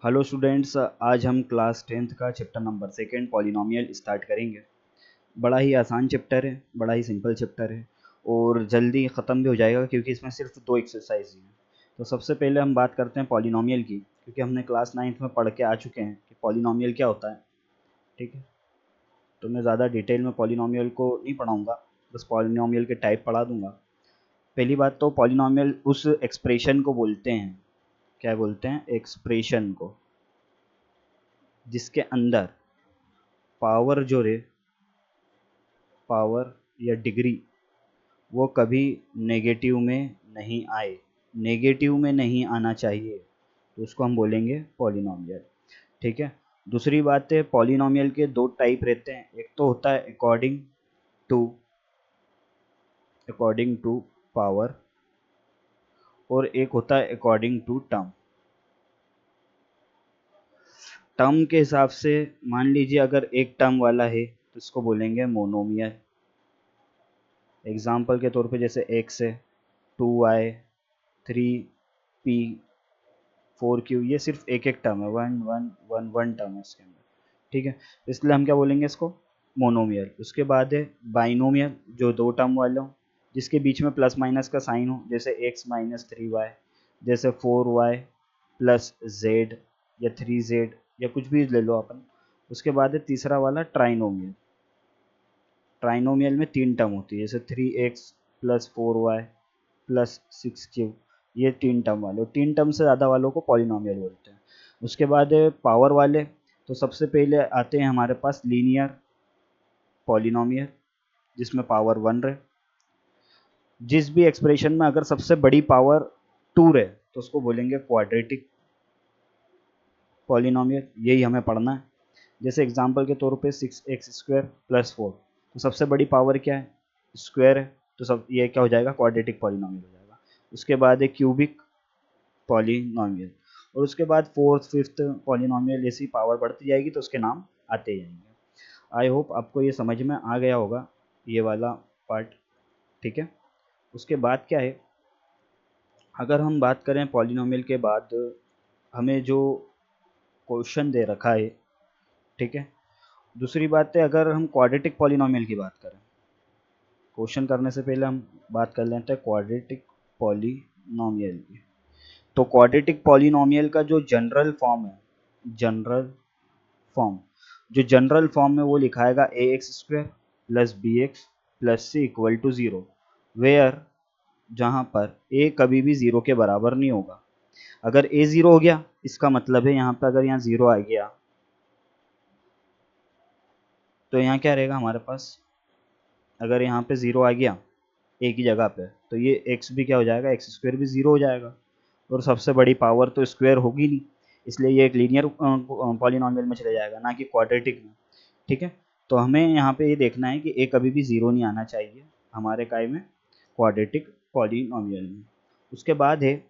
Hello students, आज हम class 10th का चैप्टर नंबर 2 पॉलिनोमियल स्टार्ट करेंगे। बड़ा ही आसान चैप्टर है, बड़ा ही सिंपल चैप्टर है और जल्दी ख़त्म भी हो जाएगा क्योंकि इसमें सिर्फ 2 एक्सरसाइज ही हैं। तो सबसे पहले हम बात करते हैं पॉलिनोमियल की, क्योंकि हमने क्लास 9th में पढ़ के आ चुके हैं कि पॉलिनोमियल क्या होता है। ठीक है, तो मैं ज़्यादा डिटेल में पॉलिनोमियल को नहीं पढ़ाऊँगा, बस पॉलिनोमियल के टाइप पढ़ा दूँगा। पहली बात तो पॉलिनोमियल उस एक्सप्रेशन को बोलते हैं, क्या बोलते हैं, एक्सप्रेशन को, जिसके अंदर पावर जो रे पावर या डिग्री वो कभी नेगेटिव में नहीं आए, नेगेटिव में नहीं आना चाहिए, तो उसको हम बोलेंगे पॉलिनोमियल। ठीक है। दूसरी बात है, पॉलिनोमियल के दो टाइप रहते हैं, एक तो होता है अकॉर्डिंग टू पावर और एक होता है अकॉर्डिंग टू टर्म। टर्म के हिसाब से मान लीजिए अगर एक टर्म वाला है तो इसको बोलेंगे मोनोमियल। एग्जाम्पल के तौर पे जैसे x है, 2y, 3p, 4q, ये सिर्फ एक एक टर्म है, वन टर्म है इसके अंदर। ठीक है, इसलिए हम क्या बोलेंगे इसको, मोनोमियल। उसके बाद है बाइनोमियल, जो दो टर्म वाले हों, जिसके बीच में प्लस माइनस का साइन हो, जैसे x माइनस 3y, जैसे 4y प्लस z या 3z या कुछ भी ले लो अपन। उसके बाद है तीसरा वाला ट्राइनोमियल। ट्राइनोमियल में तीन टर्म होती है, जैसे 3x plus 4y plus 6q, ये तीन टर्म वाले, तीन टर्म से ज़्यादा वालों को पॉलिनोमियल बोलते हैं। उसके बाद पावर वाले, तो सबसे पहले आते हैं हमारे पास लीनियर पॉलिनोमियल, जिसमें पावर 1 रहे। जिस भी एक्सप्रेशन में अगर सबसे बड़ी पावर 2 रहे तो उसको बोलेंगे क्वाड्रेटिक पॉलिनोमियल, यही हमें पढ़ना है। जैसे एग्जांपल के तौर पे 6x² प्लस 4, तो सबसे बड़ी पावर क्या है, स्क्वायर है, तो सब ये क्या हो जाएगा, क्वाड्रेटिक पॉलिनोमियल हो जाएगा। उसके बाद है क्यूबिक पॉलिनोमियल, और उसके बाद फोर्थ फिफ्थ पॉलिनोमियल, जैसी पावर बढ़ती जाएगी तो उसके नाम आते जाएंगे। आई होप आपको ये समझ में आ गया होगा, ये वाला पार्ट। ठीक है। उसके बाद क्या है, अगर हम बात करें पॉलिनोमियल के बाद, हमें जो क्वेश्चन दे रखा है, ठीक है। दूसरी बात है, अगर हम क्वाड्रेटिक पॉलिनोमियल की बात करें, क्वेश्चन करने से पहले हम बात कर लेते हैं क्वाड्रेटिक पॉलिनोमियल की। तो क्वाड्रेटिक पॉलिनोमियल का जो जनरल फॉर्म है, जनरल फॉर्म, जो जनरल फॉर्म में वो लिखाएगा ax² plus bx plus c equal to 0, where, जहाँ पर a कभी भी 0 के बराबर नहीं होगा। अगर a 0 हो गया, इसका मतलब है यहाँ पे अगर यहाँ 0 आ गया तो यहाँ क्या रहेगा हमारे पास, अगर यहाँ पे 0 आ गया a की जगह पे, तो ये x भी क्या हो जाएगा, x² भी 0 हो जाएगा, और सबसे बड़ी पावर तो स्क्वायर होगी नहीं, इसलिए ये एक लीनियर पॉलिनोमियल में चले जाएगा, ना कि क्वाड्रेटिक में। ठीक है। तो हमें यहाँ पे ये देखना है कि a कभी भी 0 नहीं आना चाहिए हमारे काय में, क्वाड्रेटिक पॉलिनोमियल में। उसके बाद है,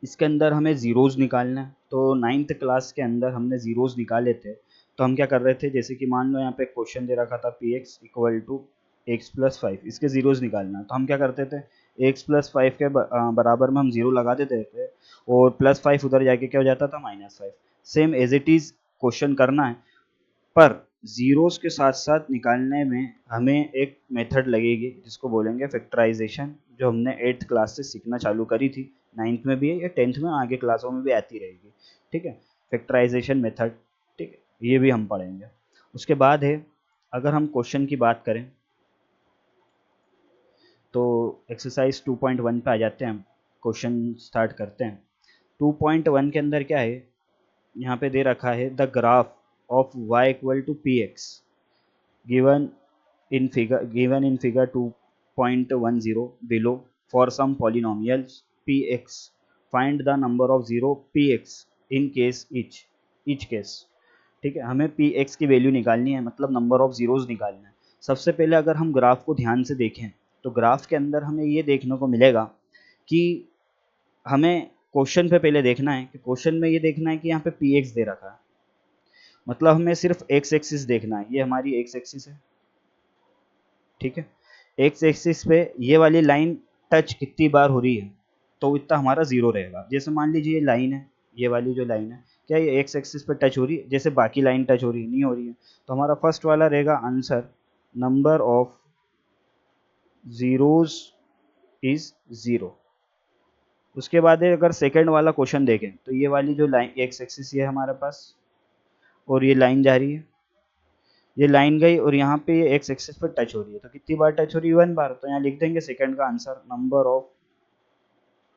इसके अंदर हमें ज़ीरोज़ निकालना है। तो 9th क्लास के अंदर हमने ज़ीरोज़ निकाले थे। तो हम क्या कर रहे थे, जैसे कि मान लो यहाँ पे क्वेश्चन दे रखा था px equal to x plus 5, इसके ज़ीरोज़ निकालना है, तो हम क्या करते थे, x प्लस 5 के बराबर में हम 0 लगा देते थे, और प्लस 5 उधर जाके क्या हो जाता था, -5। Same as it is question करना है, पर ज़ीरोज़ के साथ साथ निकालने में हमें एक मेथड लगेगी जिसको बोलेंगे फैक्टराइजेशन, जो हमने 8th क्लास से सीखना चालू करी थी। 9th में भी है या 10th में, आगे क्लासों में भी आती रहेगी। ठीक है, फैक्टराइजेशन मेथड। ठीक है, ये भी हम पढ़ेंगे। उसके बाद है, अगर हम क्वेश्चन की बात करें तो एक्सरसाइज 2.1 पे आ जाते हैं हम, क्वेश्चन स्टार्ट करते हैं। 2.1 के अंदर क्या है, यहाँ पे दे रखा है the graph of y equal to px given in figure 2.10 below for some polynomials px, find the number of 0 px in case each case। ठीक है, हमें px की वैल्यू निकालनी है, मतलब नंबर ऑफ जीरोस निकालना है। सबसे पहले अगर हम ग्राफ को ध्यान से देखें तो ग्राफ के अंदर हमें ये देखने को मिलेगा कि हमें क्वेश्चन पे पहले देखना है कि क्वेश्चन में ये देखना है कि यहाँ पे px दे रखा है, मतलब हमें सिर्फ x एक्सिस देखना है, ये हमारी x एक्सिस है। ठीक है, एक्स एक्सिस पे ये वाली लाइन टच कितनी बार हो रही है, तो इतना हमारा 0 रहेगा। जैसे मान लीजिए ये लाइन है, ये वाली जो लाइन है, क्या ये एक्स एक्सिस पे टच हो रही है जैसे बाकी लाइन टच हो रही है? नहीं हो रही है। तो हमारा फर्स्ट वाला रहेगा answer, number of zeros is 0। उसके बाद अगर सेकंड वाला क्वेश्चन देखें तो ये वाली जो लाइन एक्स एक्सिस ये है हमारे पास, और ये लाइन जा रही है, ये लाइन गई और यहाँ पे ये एक्स एक्सिस पर टच हो रही है। तो कितनी बार टच हो रही है? 1 बार। तो यहाँ लिख देंगे सेकंड का answer, number of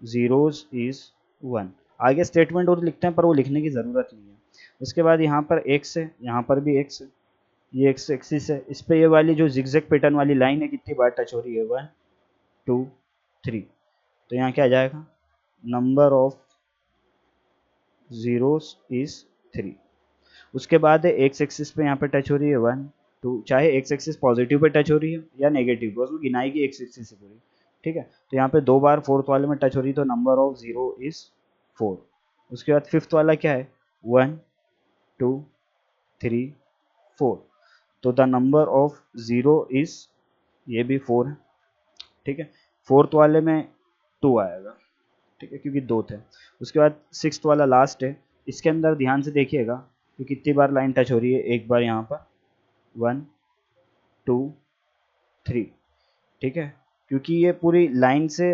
zeros is 1। आगे स्टेटमेंट और लिखते हैं पर वो लिखने की ज़रूरत नहीं है। उसके बाद यहाँ पर एक्स है, यहाँ पर भी एक्स है, ये एक्स एक्सिस है, इस पे ये वाली जो जिगजैग पैटर्न वाली लाइन है कितनी बार टच हो रही है? 1 2 3। तो यहाँ क्या आ जाएगा? Number of zeros is 3। उसके बाद है एक्स एक्सिस पे यहाँ पे टच हो रही है 1 2, चाहे x axis positive pay touch हो रही है या नेगेटिव, बस वो गिनाएगी एक्स एक्सिस से पूरी। ठीक है, तो यहाँ पे 2 बार फोर्थ वाले में टच हो रही है, तो नंबर ऑफ 0 इज 4। उसके बाद फिफ्थ वाला क्या है? 1 2 3 4। तो द नंबर ऑफ 0 इज, ये भी 4 है। ठीक है, फोर्थ वाले में 2 आएगा, ठीक है, क्योंकि 2 थे। उसके बाद सिक्स्थ वाला लास्ट है, इसके अंदर ध्यान से देखिएगा कि कितनी बार लाइन टच हो रही है। एक बार यहाँ पर 1 2 3। ठीक है, क्योंकि ये पूरी लाइन से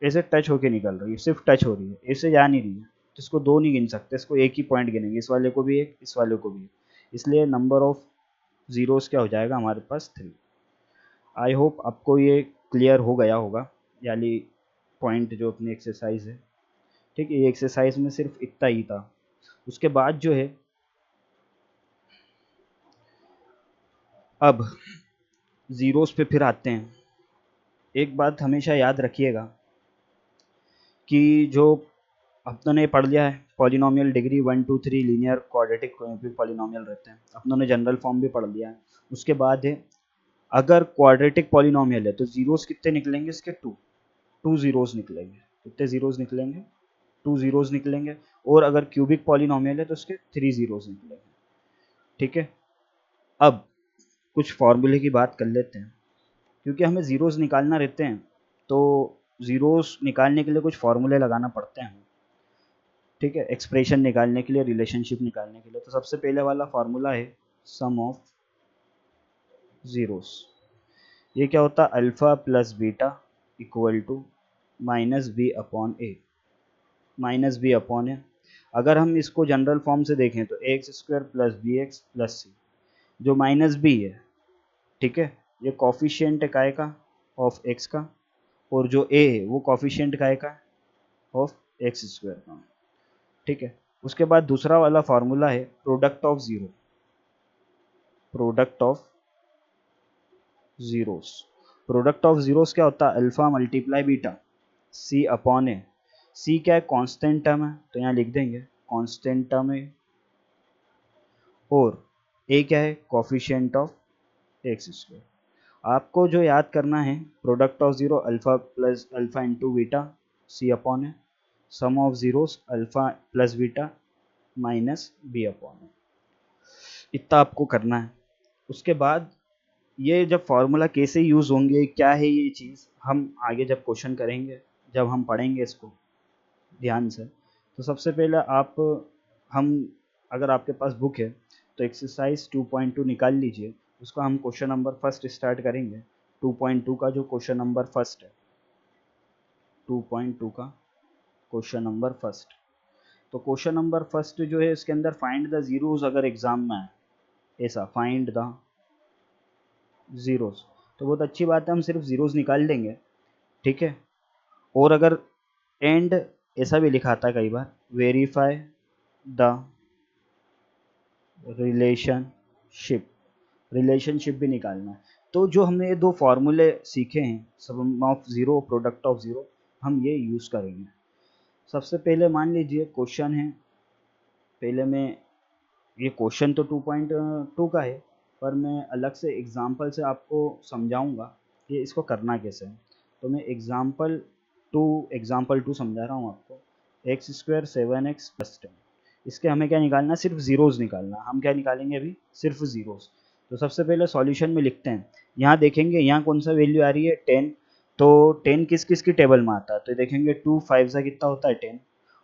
ऐसे टच होके निकल रही है, सिर्फ टच हो रही है, ऐसे जा नहीं रही है, तो इसको 2 नहीं गिन सकते, इसको एक ही पॉइंट गिनेंगे, इस वाले को भी एक, इस वाले को भी एक। इसलिए नंबर ऑफ जीरोस क्या हो जाएगा हमारे पास? 3। आई होप आपको ये क्लियर हो गया होगा, यानी पॉइंट जो अपनी एक्सरसाइज है। ठीक है, ये एक्सरसाइज में सिर्फ इतना ही था। उसके बाद जो है, अब ज़ीरोस पे फिर आते हैं। एक बात हमेशा याद रखिएगा कि जो अपनों ने पढ़ लिया है पॉलिनोमियल डिग्री 1 2 3 लीनियर क्वाड्रेटिक कोई भी पॉलिनोमियल रहते हैं, अपनों ने जनरल फॉर्म भी पढ़ लिया है। उसके बाद है, अगर क्वाड्रेटिक पॉलिनोमियल है तो जीरोस कितने निकलेंगे इसके? 2 जीरोस निकलेंगे। कितने जीरोस निकलेंगे? 2 जीरोस निकलेंगे। और अगर क्यूबिक पॉलिनोमियल है तो उसके 3 जीरोस निकलेंगे। ठीक है, अब कुछ फॉर्मूले की बात कर लेते हैं, क्योंकि हमें ज़ीरोस निकालना रहते हैं, तो ज़ीरोस निकालने के लिए कुछ फॉर्मूले लगाना पड़ते हैं। ठीक है, एक्सप्रेशन निकालने के लिए, रिलेशनशिप निकालने के लिए। तो सबसे पहले वाला फॉर्मूला है सम ऑफ ज़ीरोस। ये क्या होता है? Alpha plus beta equal to minus b upon a, minus b upon a. अगर हम इसको जनरल फॉर्म से देखें तो x square plus b x plus c, जो माइनस बी है, ठीक है, ये कॉफिशिएंट है काय का? ऑफ एक्स का। और जो ए है वो कॉफिशिएंट काय का? ऑफ एक्स स्क्वायर का। ठीक है, उसके बाद दूसरा वाला फार्मूला है product of zero, product of zeros. Product of zeros क्या होता है? Alpha multiply beta c upon ए। सी क्या है? कांस्टेंट टर्म है, तो यहाँ लिख देंगे कांस्टेंट टर्म है। और ए क्या है? Coefficient of x square. आपको जो याद करना है, product of zero alpha plus alpha into beta c upon a, sum of zeros alpha plus beta minus b upon a. इतना आपको करना है। उसके बाद ये जब फार्मूला कैसे यूज़ होंगे, क्या है ये चीज़, हम आगे जब क्वेश्चन करेंगे, जब हम पढ़ेंगे इसको ध्यान से, तो सबसे पहले आप, हम, अगर आपके पास बुक है तो एक्सरसाइज 2.2 निकाल लीजिए। उसका हम क्वेश्चन नंबर फर्स्ट स्टार्ट करेंगे। 2.2 का जो क्वेश्चन नंबर फर्स्ट है, 2.2 का क्वेश्चन नंबर फर्स्ट। तो क्वेश्चन नंबर फर्स्ट जो है, इसके अंदर फाइंड द जीरोस, अगर एग्जाम में है ऐसा फाइंड द ज़ीरोस, तो बहुत अच्छी बात है, हम सिर्फ ज़ीरोस निकाल देंगे। ठीक है, और अगर एंड ऐसा भी लिखा आता है कई बार, वेरीफाई द रिलेशनशिप, रिलेशनशिप भी निकालना है। तो जो हमने ये दो फार्मूले सीखे हैं, sum of zero, product of zero, हम ये यूज़ करेंगे। सबसे पहले मान लीजिए क्वेश्चन है, पहले मैं, ये क्वेश्चन तो 2.2 का है, पर मैं अलग से एग्जाम्पल से आपको समझाऊंगा कि इसको करना कैसे है। तो मैं एग्जाम्पल टू समझा रहा हूँ आपको। एक्स स्क्वायर 7x प्लस 10, इसके हमें क्या निकालना है? सिर्फ ज़ीरोज़ निकालना। हम क्या निकालेंगे अभी? सिर्फ ज़ीरोज़। तो सबसे पहले सॉल्यूशन में लिखते हैं। यहाँ देखेंगे यहाँ कौन सा वैल्यू आ रही है? 10। तो 10 किस किस की टेबल में आता है? तो देखेंगे 2 5 सा कितना होता है? 10।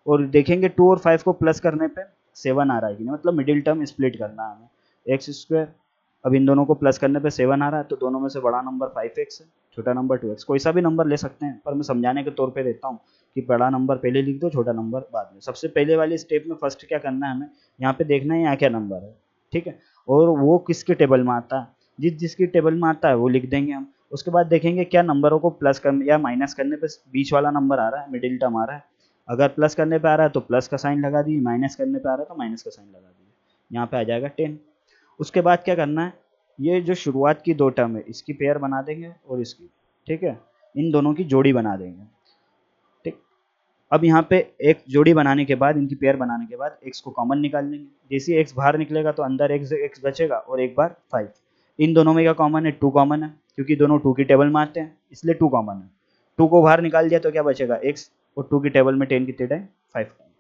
और देखेंगे 2 और 5 को प्लस करने पे 7 आ रहा है कि नहीं, मतलब मिडिल टर्म स्प्लिट करना है हमें। एक्स स्क्वायर, अब इन दोनों को प्लस करने पे 7 आ रहा है, तो दोनों में से बड़ा नंबर 5x है, छोटा नंबर 2x। कोई सा भी नंबर ले सकते हैं, पर मैं समझाने के तौर पे देता हूँ कि बड़ा नंबर पहले लिख दो, छोटा नंबर बाद में। सबसे पहले वाली स्टेप में फर्स्ट क्या करना है हमें, यहाँ पे देखना है यहाँ क्या नंबर है, ठीक है, और वो किसके टेबल में आता है, जिसकी टेबल में आता है वो लिख देंगे हम। उसके बाद देखेंगे क्या नंबरों को प्लस करने या माइनस करने पे बीच वाला नंबर आ रहा है, मिडिल टर्म आ रहा है। अगर प्लस करने पे आ रहा है तो प्लस का साइन लगा दिए, माइनस करने पे आ रहा है तो माइनस का साइन लगा दिए, यहाँ पे आ जाएगा 10। उसके बाद क्या करना है, ये जो शुरुआत की 2 टर्म है इसकी पेयर बना देंगे और इसकी, ठीक है, इन दोनों की जोड़ी बना देंगे, ठीक। अब यहाँ पे एक जोड़ी बनाने के बाद, इनकी पेयर बनाने के बाद x को कॉमन निकाल लेंगे। जैसे x बाहर निकलेगा तो अंदर x बचेगा और एक बार 5। इन दोनों में क्या कॉमन है, 2 कॉमन है, क्योंकि दोनों 2 की टेबल में आते हैं इसलिए 2 कॉमन है। 2 को बाहर निकाल दिया तो क्या बचेगा x, और 2 की टेबल में 10 कितने टाइम, 5 टाइम।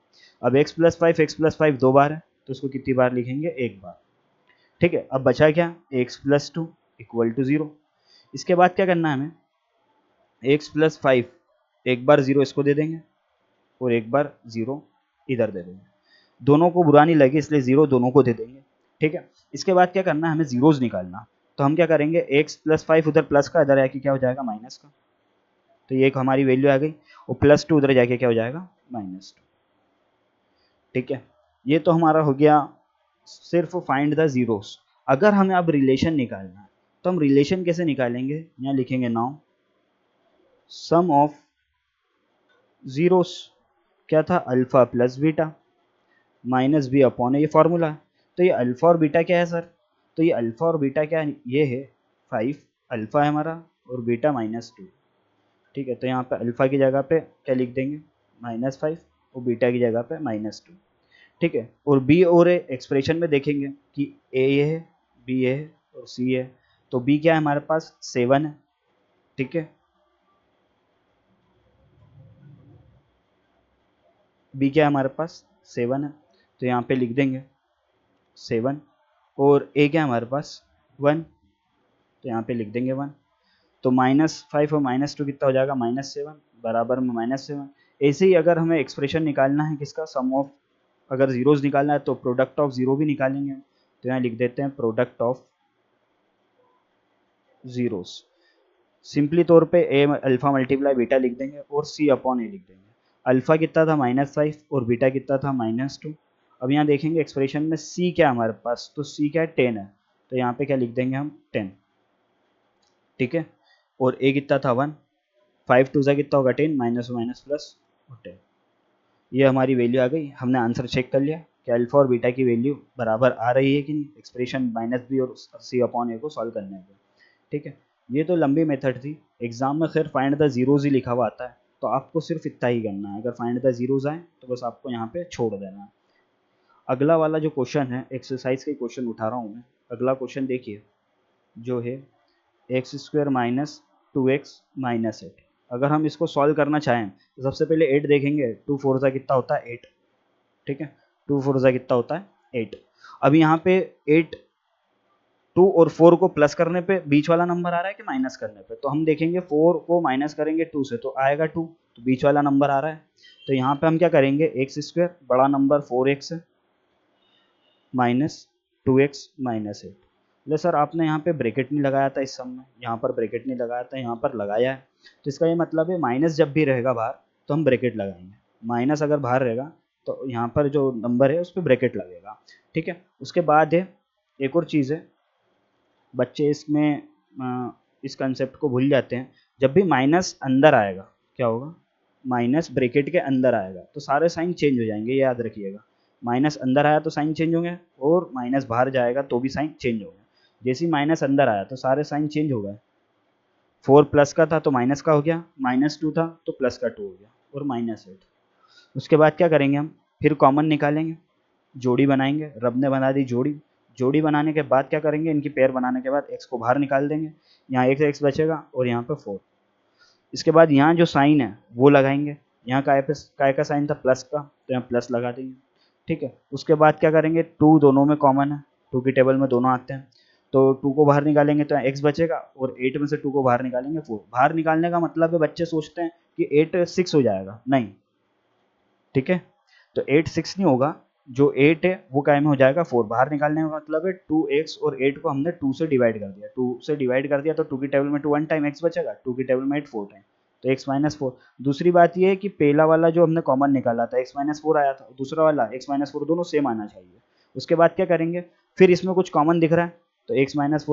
अब x+5 2 बार है तो उसको कितनी बार लिखेंगे, एक बार, ठीक है। अब बचा क्या, x+2 इक्वल टू 0। इसके बाद क्या करना है हमें, x+5 एक बार 0 इसको दे देंगे और एक बार 0 इधर दे देंगे। दोनों को बुरा नहीं लगे इसलिए 0 दोनों को दे देंगे, ठीक है। इसके बाद क्या करना है, हमें जीरोस निकालना। तो हम क्या करेंगे, x+5 उधर प्लस का, इधर आके क्या हो जाएगा, माइनस का। तो ये एक हमारी वैल्यू आ गई, और +2 उधर जाके क्या हो जाएगा, -2, ठीक है। ये तो हमारा हो गया सिर्फ फाइंड द जीरोस। अगर हमें अब रिलेशन निकालना है तो हम रिलेशन कैसे निकालेंगे, यहाँ लिखेंगे नाउ सम ऑफ जीरोस, क्या था, alpha plus beta minus b upon, ये फॉर्मूला है। तो ये अल्फा और बीटा क्या है सर, तो ये अल्फा और बीटा क्या है, ये है 5, अल्फा है हमारा और बीटा -2, ठीक है। तो यहाँ पे अल्फा की जगह पे क्या लिख देंगे, -5, और बीटा की जगह पे -2, ठीक है। और बी और ए एक्सप्रेशन में देखेंगे कि ए ये है, बी ये है और सी है। तो बी क्या है हमारे पास, 7 है, ठीक है। बी क्या है हमारे पास, 7 है, तो यहाँ पे लिख देंगे 7। और ए क्या है हमारे पास, 1, तो यहाँ पे लिख देंगे 1। तो -5 और -2 कितना हो जाएगा, -7 बराबर में -7। ऐसे ही अगर हमें एक्सप्रेशन निकालना है किसका, सम ऑफ, अगर जीरोस निकालना है तो प्रोडक्ट ऑफ जीरो भी निकालेंगे। तो यहाँ लिख देते हैं प्रोडक्ट ऑफ जीरोस। सिंपली तौर पे ए अल्फा मल्टीप्लाई बीटा लिख देंगे और सी अपॉन ए लिख देंगे। अल्फा कितना था, -5, और बीटा कितना था, -2। अब यहाँ देखेंगे एक्सप्रेशन में सी क्या है हमारे पास, तो सी क्या है, 10 है, तो यहाँ पे क्या लिख देंगे हम, 10, ठीक है। और ए कितना था, 1, 5 2 सा कितना होगा, 10, माइनस माइनस प्लस और 10। ये हमारी वैल्यू आ गई। हमने आंसर चेक कर लिया कि अल्फा और बीटा की वैल्यू बराबर आ रही है कि नहीं, एक्सप्रेशन -b और सी अपॉन ए को सॉल्व करने पे, ठीक है। ये तो लंबी मेथड थी। एग्जाम में खैर फाइंड द जीरोज ही लिखा हुआ आता है, तो आपको सिर्फ इतना ही करना है। अगर फाइंड द जीरोज आए तो बस आपको यहाँ पे छोड़ देना है। अगला वाला जो क्वेश्चन है, एक्सरसाइज के क्वेश्चन उठा रहा हूँ मैं। अगला क्वेश्चन देखिए, जो है x² - 2x - 8। अगर हम इसको सॉल्व करना चाहें तो सबसे पहले 8 देखेंगे, 2 4 सा कितना होता है, 8, ठीक है। 2 4 सा कितना होता है, 8। अब यहाँ पे 8, 2 और 4 को प्लस करने पे बीच वाला नंबर आ रहा है कि माइनस करने पे, तो हम देखेंगे 4 को माइनस करेंगे 2 से तो आएगा 2, तो बीच वाला नंबर आ रहा है। तो यहाँ पे हम क्या करेंगे, x² बड़ा नंबर 4x है माइनस 2x - 8। ले सर आपने यहाँ पे ब्रैकेट नहीं लगाया था इस सम में, यहाँ पर ब्रैकेट नहीं लगाया था, यहाँ पर लगाया है। तो इसका ये मतलब है माइनस जब भी रहेगा बाहर तो हम ब्रैकेट लगाएंगे, माइनस अगर बाहर रहेगा तो यहाँ पर जो नंबर है उस पर ब्रैकेट लगेगा, ठीक है। उसके बाद है एक और चीज़ है, बच्चे इसमें इस कंसेप्ट को भूल जाते हैं। जब भी माइनस अंदर आएगा क्या होगा, माइनस ब्रैकेट के अंदर आएगा तो सारे साइन चेंज हो जाएंगे, ये याद रखिएगा। माइनस अंदर आया तो साइन चेंज होंगे और माइनस बाहर जाएगा तो भी साइन चेंज होगा। जैसे ही माइनस अंदर आया तो सारे साइन चेंज हो गए। 4 प्लस का था तो माइनस का हो गया, -2 था तो प्लस का 2 हो गया और -8। उसके बाद क्या करेंगे हम, फिर कॉमन निकालेंगे, जोड़ी बनाएंगे। रब ने बना दी जोड़ी। जोड़ी बनाने के बाद क्या करेंगे, इनकी पेयर बनाने के बाद x को बाहर निकाल देंगे, यहाँ एक x बचेगा और यहाँ पे 4। इसके बाद यहाँ जो साइन है वो लगाएंगे, यहाँ काय का साइन था प्लस का तो यहाँ प्लस लगा देंगे, ठीक है। उसके बाद क्या करेंगे, 2 दोनों में कॉमन है, 2 की टेबल में दोनों आते हैं, तो 2 को बाहर निकालेंगे तो x बचेगा और 8 में से 2 को बाहर निकालेंगे 4। बाहर निकालने का मतलब है, बच्चे सोचते हैं कि 8 6 हो जाएगा, नहीं, ठीक है, तो 8 6 नहीं होगा, जो 8 है वो काय में हो जाएगा 4, बाहर निकालने का मतलब है 2x और 8 को हमने 2 से डिवाइड कर दिया, 2 से डिवाइड कर दिया तो 2 की टेबल में 2 1 टाइम x बचेगा, 2 की टेबल में 8 4 टाइम, तो x माइनस 4। दूसरी बात ये है कि पहला वाला जो हमने कॉमन निकाला था x माइनस 4 आया था, दूसरा वाला x माइनस 4, दोनों सेम आना चाहिए। उसके बाद क्या करेंगे, फिर इसमें कुछ कॉमन दिख रहा है तो x माइनस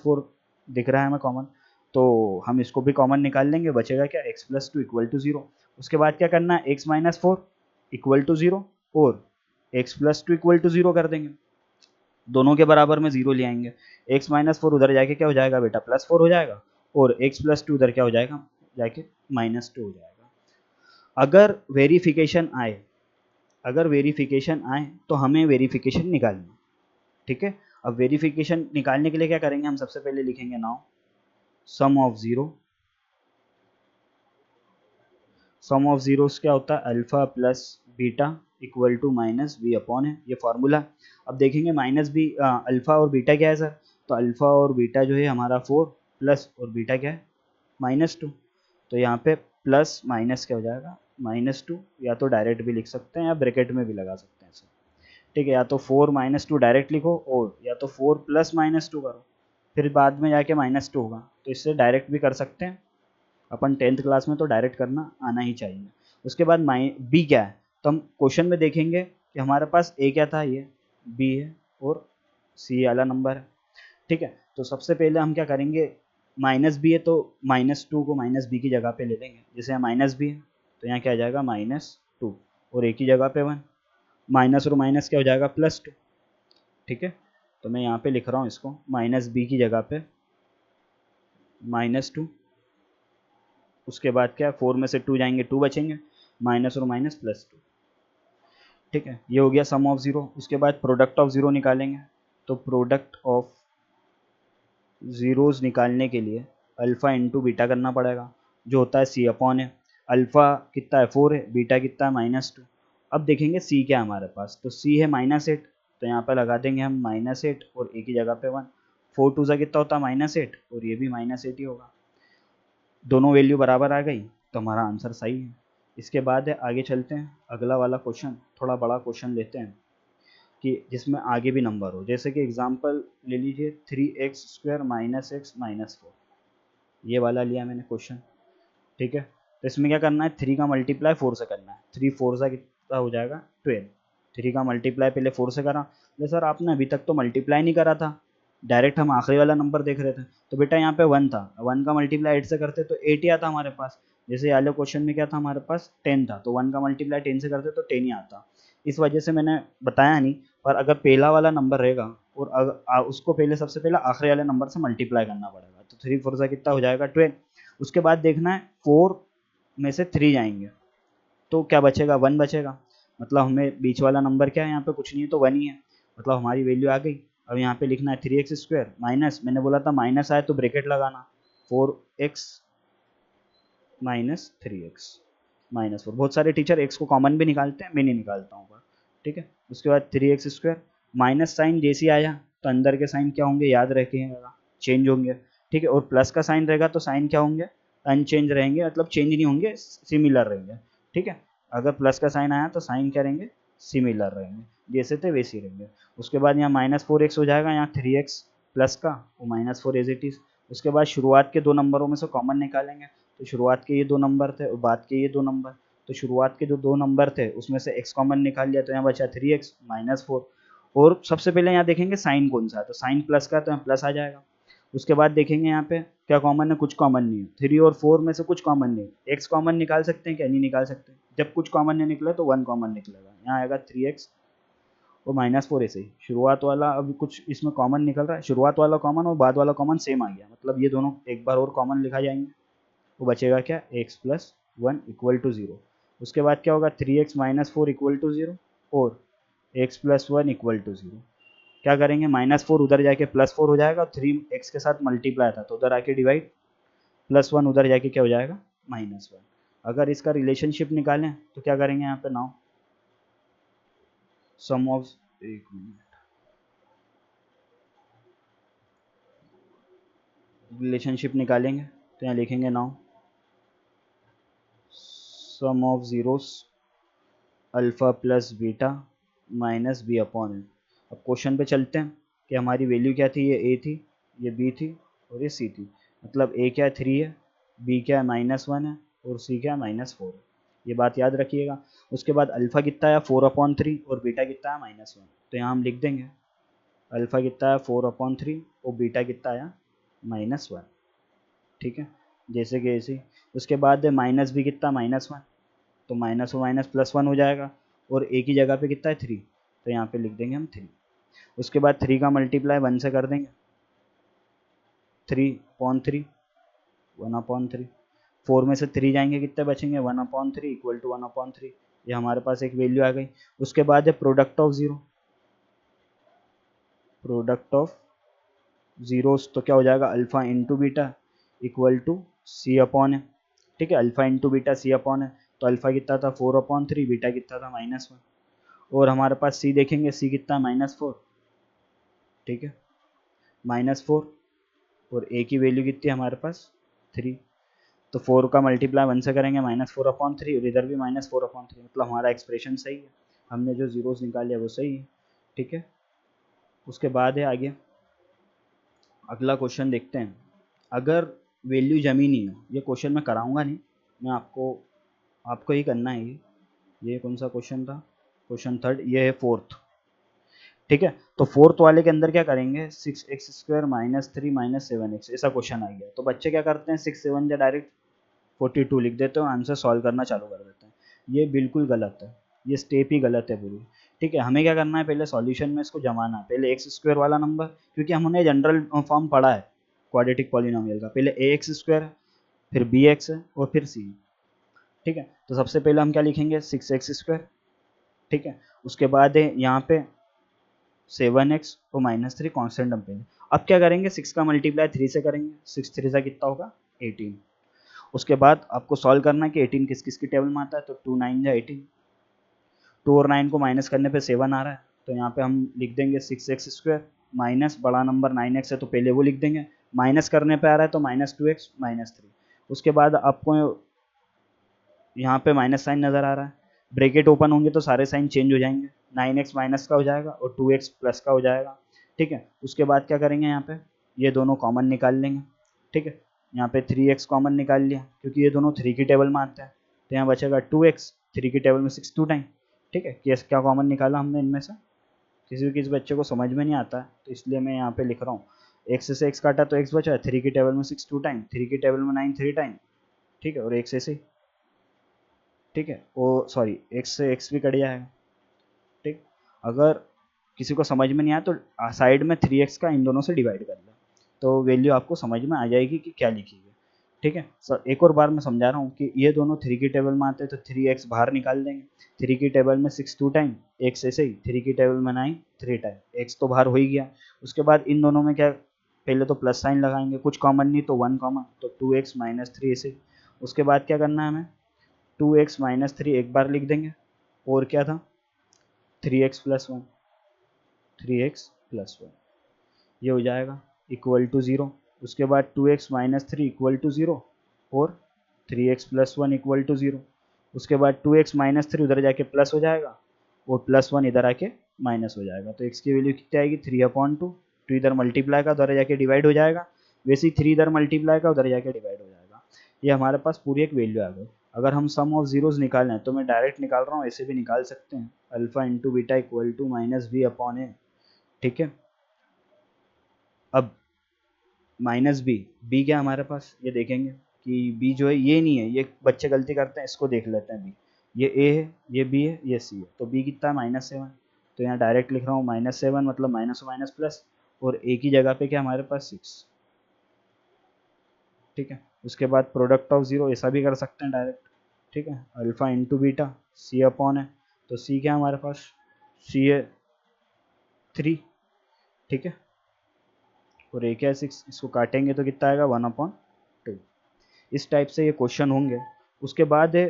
फोर दिख रहा है हमें कॉमन, तो हम इसको भी कॉमन निकाल लेंगे, बचेगा क्या x plus two equal to zero. उसके बाद क्या करना है, x minus four equal to zero और x plus two equal to zero कर देंगे, दोनों के बराबर में जीरो ले आएंगे, x माइनस फोर उधर जाके क्या हो जाएगा बेटा प्लस फोर हो जाएगा, और x प्लस टू उधर क्या हो जाएगा जाके माइनस टू हो जाएगा। अगर वेरिफिकेशन आए, अगर वेरिफिकेशन आए तो हमें वेरिफिकेशन निकालना, ठीक है। अब वेरिफिकेशन निकालने के लिए क्या करेंगे, हम सबसे पहले लिखेंगे now sum of zero, sum of zeros क्या होता है, alpha plus beta equal to minus b upon है, ये फॉर्मूला। अब देखेंगे माइनस बी, अल्फा और बीटा क्या है सर, तो अल्फा और बीटा जो है हमारा 4 प्लस और बीटा क्या है माइनस टू, तो यहाँ पे प्लस माइनस क्या हो जाएगा माइनस टू, या तो डायरेक्ट भी लिख सकते हैं या ब्रैकेट में भी लगा सकते हैं सर, ठीक है। या तो 4 माइनस टू डायरेक्ट लिखो, और या तो 4 प्लस माइनस टू करो, फिर बाद में जाके माइनस टू होगा, तो इससे डायरेक्ट भी कर सकते हैं अपन, 10th क्लास में तो डायरेक्ट करना आना ही चाहिए। उसके बाद बी क्या है, तो हम क्वेश्चन में देखेंगे कि हमारे पास ए क्या था, ये बी है और सी वाला नंबर है, ठीक है। तो सबसे पहले हम क्या करेंगे, माइनस बी है तो माइनस टू को माइनस बी की जगह पे ले लेंगे, जैसे माइनस बी है तो यहाँ क्या आ जाएगा माइनस टू, और ए की जगह पे वन, माइनस और माइनस क्या हो जाएगा प्लस टू, ठीक है। तो मैं यहाँ पे लिख रहा हूँ इसको माइनस बी की जगह पे माइनस टू, उसके बाद क्या, 4 में से 2 जाएंगे 2 बचेंगे, माइनस और माइनस प्लस टू, ठीक है। ये हो गया सम ऑफ जीरो। उसके बाद प्रोडक्ट ऑफ जीरो निकालेंगे, तो प्रोडक्ट ऑफ जीरोस निकालने के लिए अल्फा इंटू बीटा करना पड़ेगा, जो होता है सी अपॉन है, अल्फा कितना है 4 है, बीटा कितना है माइनस टू। अब देखेंगे सी क्या है हमारे पास, तो सी है माइनस एट, तो यहाँ पर लगा देंगे हम माइनस एट और ए की जगह पे वन, 4 टू सा कितना होता है माइनस एट, और ये भी माइनस एट ही होगा, दोनों वैल्यू बराबर आ गई तो हमारा आंसर सही है। इसके बाद है आगे चलते हैं, अगला वाला क्वेश्चन थोड़ा बड़ा क्वेश्चन लेते हैं कि जिसमें आगे भी नंबर हो, जैसे कि एग्जांपल ले लीजिए 3x² minus x minus four, ये वाला लिया मैंने क्वेश्चन, ठीक है। तो इसमें क्या करना है, 3 का मल्टीप्लाई 4 से करना है, 3 4 सा कितना हो जाएगा 12, 3 का मल्टीप्लाई पहले 4 से करा, बोले सर आपने अभी तक तो मल्टीप्लाई नहीं करा था, डायरेक्ट हम आखिरी वाला नंबर देख रहे थे, तो बेटा यहाँ पे 1 था, 1 का मल्टीप्लाई 8 से करते तो 8 ही आता हमारे पास, जैसे वाले क्वेश्चन में क्या था हमारे पास 10 था, तो 1 का मल्टीप्लाई 10 से करते तो 10 ही आता, इस वजह से मैंने बताया नहीं। पर अगर पहला वाला नंबर रहेगा और उसको पहले सबसे पहले आखिरी वाले नंबर से मल्टीप्लाई करना पड़ेगा, तो 3 4 सा कितना हो जाएगा 12। उसके बाद देखना है 4 में से 3 जाएंगे तो क्या बचेगा 1 बचेगा, मतलब हमें बीच वाला नंबर क्या है यहाँ पे कुछ नहीं है तो 1 ही है, मतलब हमारी वैल्यू आ गई। अब यहाँ पे लिखना है 3x² माइनस, मैंने बोला था माइनस आए तो ब्रैकेट लगाना, 4x माइनस 3x माइनस 4, बहुत सारे टीचर x को कॉमन भी निकालते हैं, मैं नहीं निकालता हूँ, ठीक है। उसके बाद 3x² माइनस साइन जैसे आया तो अंदर के साइन क्या होंगे याद रखिएगा, चेंज होंगे, ठीक है। और प्लस का साइन रहेगा तो साइन क्या होंगे अनचेंज रहेंगे, मतलब चेंज नहीं होंगे, सिमिलर रहेंगे, ठीक है। अगर प्लस का साइन आया तो साइन क्या रहेंगे सिमिलर रहेंगे, जैसे थे वैसे ही रहेंगे। उसके बाद यहाँ माइनस 4x हो जाएगा, यहाँ 3x प्लस का वो माइनस 4 एज इट इज। उसके बाद शुरुआत के दो नंबरों में से कॉमन निकालेंगे, तो शुरुआत के ये दो नंबर थे और बाद के ये दो नंबर, तो शुरुआत के जो दो नंबर थे उसमें से x कॉमन निकाल लिया तो यहाँ बचा 3x माइनस 4, और सबसे पहले यहाँ देखेंगे साइन कौन सा है, तो साइन प्लस का तो यहाँ प्लस आ जाएगा। उसके बाद देखेंगे यहाँ पे क्या कॉमन है, कुछ कॉमन नहीं है, 3 और 4 में से कुछ कॉमन नहीं है, x कॉमन निकाल सकते हैं क्या, नहीं निकाल सकते, जब कुछ कॉमन नहीं निकले तो 1 कॉमन निकलेगा, यहाँ आएगा 3x और माइनस 4 ऐसे ही शुरुआत वाला, अब कुछ इसमें कॉमन निकल रहा है, शुरुआत वाला कॉमन और बाद वाला कॉमन सेम आ गया, मतलब ये दोनों एक बार और कॉमन लिखा जाएंगे, वो बचेगा क्या x plus one equal to zero. उसके बाद क्या होगा 3x minus four equal to zero और x plus one equal to zero. क्या करेंगे माइनस फोर उधर जाके प्लस फोर हो जाएगा, 3x के साथ मल्टीप्लाई था तो उधर आके डिवाइड, प्लस वन उधर जाके क्या हो जाएगा माइनस वन। अगर इसका रिलेशनशिप निकालें तो क्या करेंगे यहाँ पे नाउ सम ऑफ, एक मिनट, रिलेशनशिप निकालेंगे तो यहाँ लिखेंगे now sum of zeros alpha plus beta minus b upon n. अब क्वेश्चन पे चलते हैं कि हमारी वैल्यू क्या थी, ये ए थी, ये बी थी और ये सी थी। मतलब ए क्या है 3 है, बी क्या है -1 है और सी क्या है -4 है। ये बात याद रखिएगा। उसके बाद अल्फ़ा कितना आया 4/3 और बीटा कितना आया -1। तो यहाँ हम लिख देंगे अल्फ़ा कितना आया 4/3 और बीटा कितना आया -1। ठीक है, जैसे कि ऐसे। उसके बाद माइनस भी कितना -1, तो माइनस माइनस +1 हो जाएगा और ए की जगह पे कितना है 3, तो यहाँ पे लिख देंगे हम 3। उसके बाद 3 का मल्टीप्लाई 1 से कर देंगे, 3/3 1/3। 4 में से 3 जाएंगे कितने बचेंगे 1/3 इक्वल टू 1/3। ये हमारे पास एक वैल्यू आ गई। उसके बाद है product of zero, product of zeros, तो क्या हो जाएगा alpha into beta equal to c upon है। ठीक है, alpha into beta c upon है, तो अल्फ़ा कितना था 4/3, बीटा कितना था -1। और हमारे पास सी देखेंगे, सी कितना -4। ठीक है, -4 और ए की वैल्यू कितनी है हमारे पास 3। तो 4 का मल्टीप्लाई 1 से करेंगे -4/3 और इधर भी -4/3, मतलब हमारा एक्सप्रेशन सही है, हमने जो जीरोस निकाले वो सही है। ठीक है, उसके बाद है आगे अगला क्वेश्चन देखते हैं। अगर वैल्यू जमी नहीं हो, ये क्वेश्चन मैं कराऊंगा नहीं, मैं आपको आपको ही करना है। ये कौन सा क्वेश्चन था, क्वेश्चन थर्ड, ये है फोर्थ। ठीक है, तो फोर्थ वाले के अंदर क्या करेंगे 6x² -3 -7x, ऐसा क्वेश्चन आ गया। तो बच्चे क्या करते हैं 6 7 या डायरेक्ट 42 लिख देते हो, आंसर सॉल्व करना चालू कर देते हैं। ये बिल्कुल गलत है, ये स्टेप ही गलत है पूरी। ठीक है, हमें क्या करना है पहले सॉल्यूशन में इसको जमाना है। पहले x² वाला नंबर, क्योंकि हमने जनरल फॉर्म पढ़ा है क्वाड्रेटिक पॉलिनोमियल का, पहले ax² है, फिर bx है और फिर c। ठीक है, तो सबसे पहले हम क्या लिखेंगे 6x²। ठीक है, उसके बाद है यहाँ पे 7x और -3 कॉन्स्टेंट हम पहले। अब क्या करेंगे 6 का मल्टीप्लाई 3 से करेंगे, 6 3 से कितना होगा 18। उसके बाद आपको सॉल्व करना है कि 18 किस किस की टेबल में आता है, तो 2 9 या 18, 2 और 9 को माइनस करने पे 7 आ रहा है, तो यहाँ पे हम लिख देंगे 6x² माइनस बड़ा नंबर 9x है तो पहले वो लिख देंगे, माइनस करने पे आ रहा है तो -2x -3। उसके बाद आपको यहाँ पे माइनस साइन नज़र आ रहा है, ब्रैकेट ओपन होंगे तो सारे साइन चेंज हो जाएंगे, 9x माइनस का हो जाएगा और 2x प्लस का हो जाएगा। ठीक है, उसके बाद क्या करेंगे यहाँ पे ये दोनों कॉमन निकाल लेंगे। ठीक है, यहाँ पे 3x कॉमन निकाल लिया क्योंकि ये दोनों 3 की टेबल में आते हैं, तो यहाँ बचेगा 2x, 3 की टेबल में 6 2 टाइम। ठीक है, केस क्या कॉमन निकाला हमने इनमें से, किसी बच्चे को समझ में नहीं आता है तो इसलिए मैं यहाँ पे लिख रहा हूँ। x से x काटा तो x बचा, 3 की टेबल में 6 2 टाइम, 3 की टेबल में 9 3 टाइम। ठीक है, और x ऐसे। ठीक है, वो सॉरी x से x भी कट जाएगा। ठीक, अगर किसी को समझ में नहीं आया तो साइड में 3x का इन दोनों से डिवाइड कर लो, तो वैल्यू आपको समझ में आ जाएगी कि क्या लिखी है। ठीक है सर, एक और बार मैं समझा रहा हूँ कि ये दोनों 3 की टेबल में आते हैं तो 3x बाहर निकाल देंगे, 3 की टेबल में 6 2 टाइम, x ऐसे ही 3 की टेबल में 9 3 टाइम, x तो बाहर हो ही गया। उसके बाद इन दोनों में क्या, पहले तो प्लस साइन लगाएंगे, कुछ कॉमन नहीं तो 1 कॉमन, तो 2x -3 ऐसे। उसके बाद क्या करना है हमें 2x -3 एक बार लिख देंगे, और क्या था 3x + 1, 3x + 1 ये हो जाएगा इक्वल टू 0। उसके बाद 2x -3 इक्वल टू 0 और 3x + 1 इक्वल टू 0। उसके बाद 2x -3 उधर जाके प्लस हो जाएगा और +1 इधर आके माइनस हो जाएगा, तो x की वैल्यू कितनी आएगी 3/2। 2 इधर मल्टीप्लाई का उधर जाके डिवाइड हो जाएगा, वैसे ही 3 इधर मल्टीप्लाई का उधर जाके डिवाइड हो जाएगा। ये हमारे पास पूरी एक वैल्यू आ गई। अगर हम सम ऑफ जीरोस निकालें तो मैं डायरेक्ट निकाल रहा हूँ, ऐसे भी निकाल सकते हैं, alpha into beta equal to -b/a। ठीक है, अब -b, b क्या हमारे पास ये देखेंगे कि b जो है ये नहीं है, ये बच्चे गलती करते हैं, इसको देख लेते हैं। b ये a है, ये b है, ये c है, तो b कितना है -7, तो यहाँ डायरेक्ट लिख रहा हूँ -7 मतलब माइनस माइनस प्लस, और a की जगह पे क्या हमारे पास 6। ठीक है, उसके बाद प्रोडक्ट ऑफ जीरो ऐसा भी कर सकते हैं डायरेक्ट। ठीक है, alpha into beta c upon है, तो c क्या हमारे पास c है 3। ठीक है, और a क्या है 6, इसको काटेंगे तो कितना आएगा 1/2। इस टाइप से ये क्वेश्चन होंगे। उसके बाद है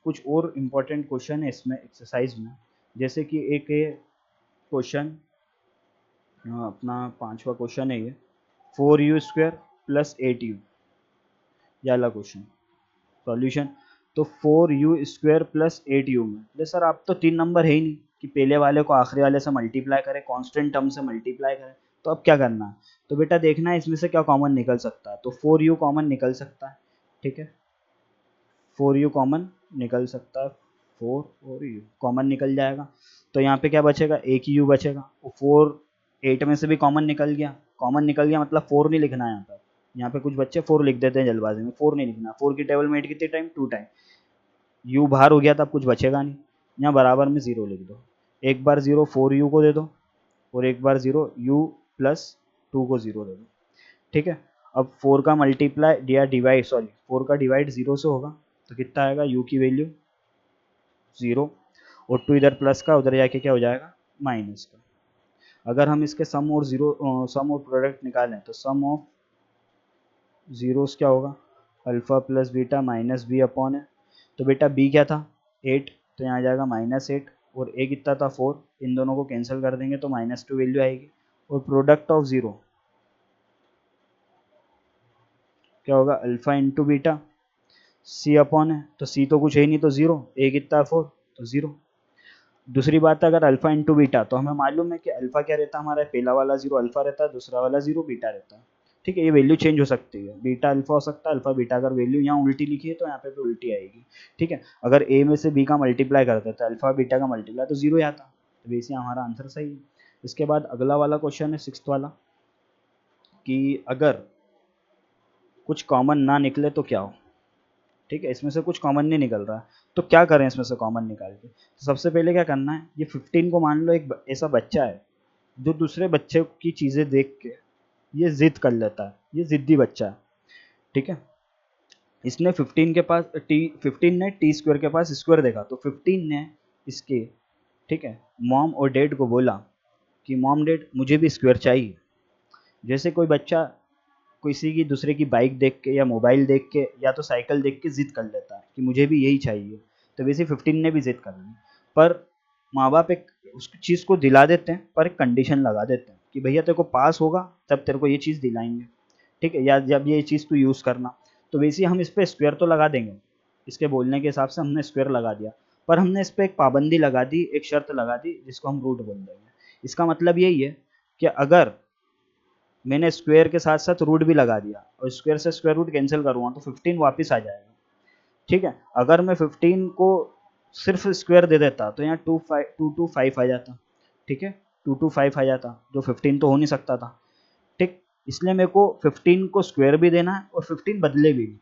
कुछ और इम्पोर्टेंट क्वेश्चन है इसमें एक्सरसाइज में, जैसे कि एक ये क्वेश्चन अपना 5वां क्वेश्चन है ये, 4u² + 8u, ये वाला क्वेश्चन। सॉल्यूशन, तो 4u² प्लस 8u में, अरे सर आप तो 3 नंबर है ही नहीं कि पहले वाले को आखिरी वाले से मल्टीप्लाई करें, कांस्टेंट टर्म से मल्टीप्लाई करें, तो अब क्या करना है? तो बेटा देखना है इसमें से क्या कॉमन निकल सकता है। तो 4u कॉमन निकल सकता है, ठीक है, 4u कॉमन निकल सकता है, 4 और u कॉमन निकल जाएगा। तो यहाँ पे क्या बचेगा, एक ही u बचेगा। 4 8 में से भी कॉमन निकल गया, कॉमन निकल गया मतलब 4 नहीं लिखना है यहाँ पर। यहाँ पे कुछ बच्चे 4 लिख देते हैं जल्दबाजी में, 4 नहीं लिखना। 4 की टेबल में 8 कितने टाइम, 2 टाइम। u बाहर हो गया तब कुछ बचेगा नहीं, यहाँ बराबर में 0 लिख दो। एक बार 0 4u को दे दो, और एक बार 0 u प्लस 2 को 0 दे दो, ठीक है। अब 4 का मल्टीप्लाई या डिवाइड, सॉरी 4 का डिवाइड 0 से होगा, तो कितना आएगा, u की वैल्यू 0, और 2 इधर प्लस का, उधर जाके क्या हो जाएगा, माइनस का। अगर हम इसके सम और सम और प्रोडक्ट निकालें तो सम ऑफ जीरोस क्या होगा, alpha plus beta minus b upon है। तो बेटा बी क्या था, 8, तो यहाँ आ जाएगा -8, और ए कितना था 4, इन दोनों को कैंसिल कर देंगे तो -2 वैल्यू आएगी। और प्रोडक्ट ऑफ जीरो क्या होगा, alpha into beta c upon है, तो सी तो कुछ है ही नहीं तो 0, ए कितना है 4, तो 0। दूसरी बात है, अगर अल्फा इंटू बीटा, तो हमें मालूम है कि अल्फा क्या रहता है हमारा, पहला वाला 0 अल्फा रहता है, दूसरा वाला 0 बीटा रहता है, ठीक है। ये वैल्यू चेंज हो सकती है, बीटा अल्फा हो सकता है, अल्फा बीटा। अगर वैल्यू यहाँ उल्टी लिखी है तो यहाँ पे भी उल्टी आएगी, ठीक है। अगर ए में से बी का मल्टीप्लाई करते हैं तो अल्फा बीटा का मल्टीप्लाई तो 0 ही आता, तो वैसे हमारा आंसर सही है। इसके बाद अगला वाला क्वेश्चन है 6th वाला, कि अगर कुछ कॉमन ना निकले तो क्या हो, ठीक है। इसमें से कुछ कॉमन नहीं निकल रहा है, तो क्या करें इसमें से कॉमन निकाल के। तो सबसे पहले क्या करना है, ये 15 को मान लो एक ऐसा बच्चा है जो दूसरे बच्चे की चीज़ें देख के ये जिद कर लेता है, ये जिद्दी बच्चा है, ठीक है। इसने 15 के पास टी 15 ने टी स्क्वायर के पास स्क्वायर देखा, तो 15 ने इसके, ठीक है, मॉम और डैड को बोला कि मॉम डैड मुझे भी स्क्वायर चाहिए। जैसे कोई बच्चा किसी की दूसरे की बाइक देख के या मोबाइल देख के या तो साइकिल देख के जिद कर लेता है कि मुझे भी यही चाहिए, तो वैसे 15 ने भी जिद कर ली। पर माँ बाप एक उस चीज़ को दिला देते हैं, पर एक कंडीशन लगा देते हैं कि भैया तेरे को पास होगा तब तेरे को ये चीज़ दिलाएंगे, ठीक है, या जब ये चीज़ तू यूज़ करना। तो वैसे हम इस पर स्क्वायर तो लगा देंगे, इसके बोलने के हिसाब से हमने स्क्वायर लगा दिया, पर हमने इस पर एक पाबंदी लगा दी, एक शर्त लगा दी, जिसको हम रूट बोल देंगे। इसका मतलब यही है कि अगर मैंने स्क्वायर के साथ साथ रूट भी लगा दिया और स्क्वायर से स्क्वायर रूट कैंसिल करूँगा तो 15 वापस आ जाएगा, ठीक है। अगर मैं 15 को सिर्फ स्क्वायर दे देता तो यहाँ 225 आ जाता, ठीक है, 225 आ जाता, जो 15 तो हो नहीं सकता था, ठीक। इसलिए मेरे को 15 को स्क्वायर भी देना है और 15 बदले भी।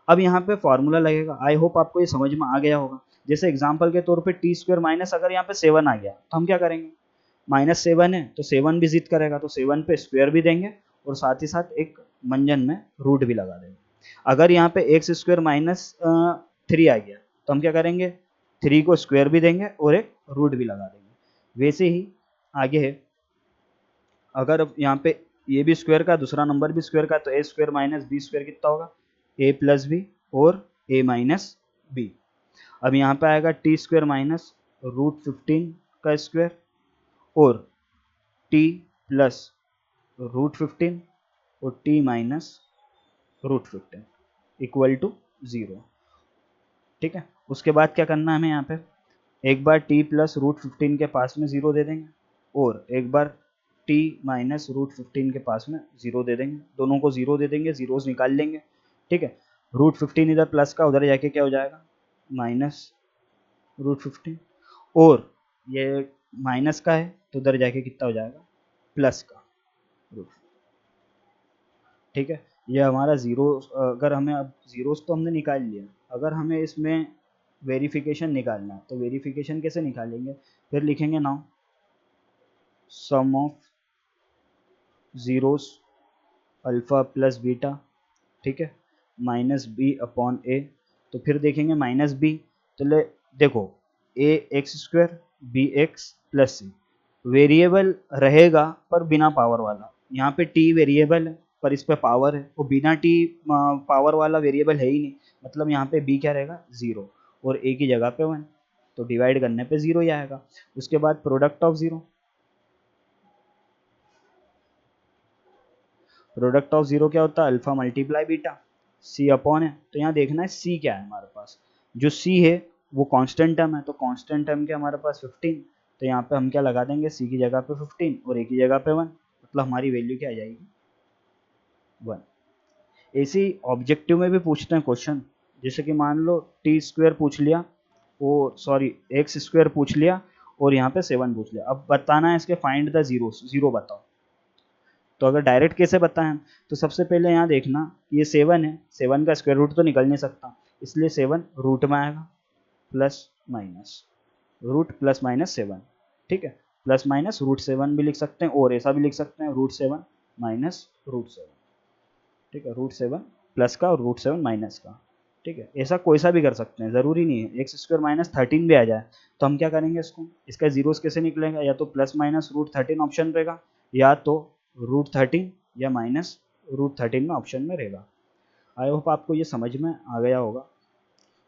अब यहाँ पे फॉर्मूला लगेगा, आई होप आपको ये समझ में आ गया होगा। जैसे एग्जांपल के तौर पे टी स्क्वायर माइनस अगर यहाँ पे 7 आ गया तो हम क्या करेंगे, -7 है तो 7 भी जिद करेगा, तो 7 पे स्क्वायर भी देंगे और साथ ही साथ एक मंजन में रूट भी लगा देंगे। अगर यहाँ पे एक्स स्क्वायर -3 आ गया तो हम क्या करेंगे, 3 को स्क्वायर भी देंगे और एक रूट भी लगा देंगे। वैसे ही आगे है, अगर यहाँ पे ये भी स्क्वायर का, दूसरा नंबर भी स्क्वायर का, तो ए स्क्वायर माइनस बी स्क्वायर कितना होगा, ए प्लस बी और ए माइनस बी। अब यहाँ पे आएगा टी स्क्वायर माइनस √15 का स्क्वायर और टी प्लस √15 और टी माइनस √15 इक्वल टू 0, ठीक है। उसके बाद क्या करना है हमें, यहाँ पे एक बार टी प्लस √15 के पास में 0 दे देंगे और एक बार टी माइनस √15 के पास में 0 दे देंगे, दोनों को 0 दे देंगे, जीरोस निकाल लेंगे, ठीक है। √15 इधर प्लस का, उधर जाके क्या हो जाएगा, -√15, और ये माइनस का है तो उधर जाके कितना हो जाएगा, प्लस का रूट, ठीक है। ये हमारा जीरो, अगर हमें अब जीरोस तो हमने निकाल लिया, अगर हमें इसमें वेरिफिकेशन निकालना है तो वेरिफिकेशन कैसे निकालेंगे, फिर लिखेंगे now sum of zeros alpha plus beta, ठीक है, -b अपॉन ए। तो फिर देखेंगे -b, तो ले देखो a x square b x plus c variable रहेगा पर बिना पावर वाला, यहाँ पे t वेरिएबल है पर इस पे पावर है, वो बिना t पावर वाला वेरिएबल है ही नहीं, मतलब यहाँ पे b क्या रहेगा 0 और a की जगह पे 1, तो डिवाइड करने पे 0 ही आएगा। उसके बाद प्रोडक्ट ऑफ 0, क्या होता है, alpha multiply beta c upon है, तो यहाँ देखना है सी क्या है हमारे पास, जो c है वो कांस्टेंट टर्म है, तो कांस्टेंट टर्म के हमारे पास 15, तो यहाँ पे हम क्या लगा देंगे, c की जगह पे 15 और a की जगह पे 1, मतलब हमारी वैल्यू क्या आ जाएगी 1। ऐसे ही ऑब्जेक्टिव में भी पूछते हैं क्वेश्चन, जैसे कि मान लो टी स्क्वायर पूछ लिया, वो सॉरी एक्स स्क्वायर पूछ लिया और यहाँ पे 7 पूछ लिया। अब बताना है इसके फाइंड द जीरो, जीरो बताओ। तो अगर डायरेक्ट कैसे बताएं हम, तो सबसे पहले यहाँ देखना ये 7 है, 7 का स्क्वायर रूट तो निकल नहीं सकता, इसलिए 7 रूट में आएगा, plus minus root plus minus 7, ठीक है, प्लस माइनस रूट 7 भी लिख सकते हैं और ऐसा भी लिख सकते हैं रूट 7 माइनस रूट 7, ठीक है, रूट 7 प्लस का और रूट 7 माइनस का, ठीक है, ऐसा कोई सा भी कर सकते हैं, ज़रूरी नहीं है एक्स स्क्वायर माइनस 13 भी आ जाए। तो हम क्या करेंगे इसको, इसका जीरोस कैसे निकलेगा, या तो प्लस माइनस रूट 13 ऑप्शन रहेगा, या तो रूट 13 या माइनस रूट 13 में ऑप्शन में रहेगा। आई होप आपको ये समझ में आ गया होगा।